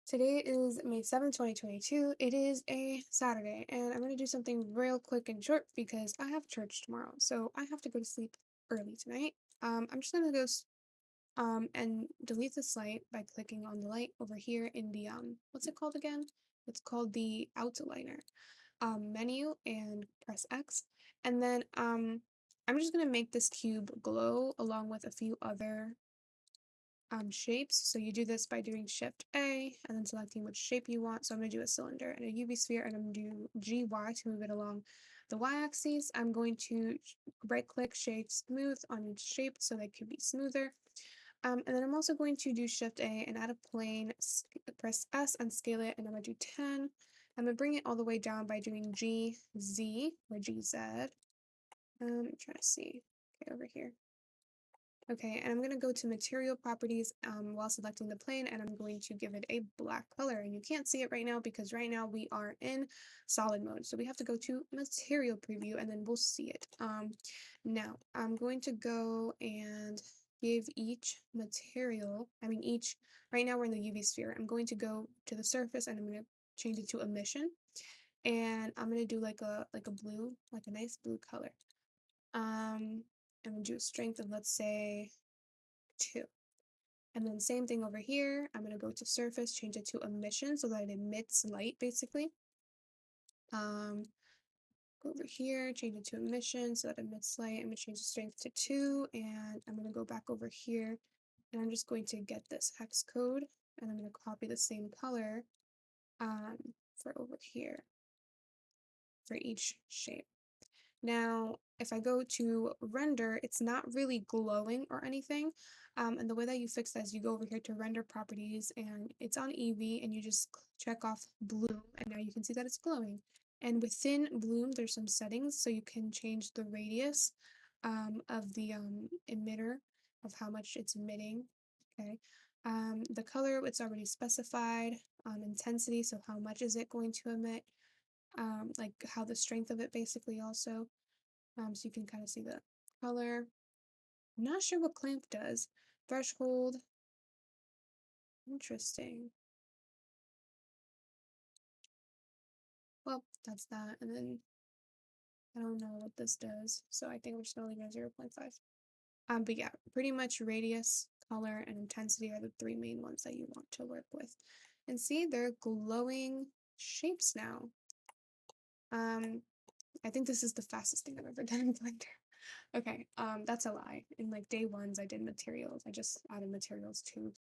Today is May 7th, 2022. It is a Saturday, and I'm going to do something real quick and short because I have church tomorrow. So I have to go to sleep early tonight. I'm just going to and delete this light by clicking on the light over here in the what's it called again? It's called the outliner menu and press X. And then I'm just going to make this cube glow along with a few other shapes. So you do this by doing Shift A and then selecting which shape you want. So I'm going to do a cylinder and a UV sphere, and I'm going to do GY to move it along the Y-axis. I'm going to right click Shade Smooth on each shape so they can be smoother. And then I'm also going to do Shift A and add a plane, press S and scale it, and I'm going to do 10. I'm going to bring it all the way down by doing GZ or GZ. I'm trying to see. Okay, over here. Okay, and I'm going to go to material properties while selecting the plane, and I'm going to give it a black color. And you can't see it right now because right now we are in solid mode. So we have to go to material preview and then we'll see it. Now I'm going to go and give each material, right now we're in the UV sphere. I'm going to go to the surface and I'm going to change it to emission. And I'm going to do like a blue, like a nice blue color. I'm gonna do a strength of, let's say, 2. And then same thing over here. I'm gonna go to surface, change it to emission so that it emits light basically. Um, go over here, change it to emission so that it emits light. I'm gonna change the strength to 2, and I'm gonna go back over here, and I'm just going to get this hex code, and I'm gonna copy the same color um, for over here for each shape. Now, if I go to render, it's not really glowing or anything. And the way that you fix that is you go over here to render properties and it's on evee and you just check off bloom and now you can see that it's glowing. And within bloom, there's some settings so you can change the radius of the emitter of how much it's emitting. Okay. The color, it's already specified. Intensity, so how much is it going to emit? Like how the strength of it basically also. So you can kind of see the color. I'm not sure what clamp does. Threshold, interesting. Well, that's that. And then I don't know what this does. So I think we're just gonna leave it at 0.5. But yeah, pretty much radius, color, and intensity are the three main ones that you want to work with. And see, they're glowing shapes now. I think this is the fastest thing I've ever done in Blender. Okay, that's a lie. In like day ones, I did materials. I just added materials to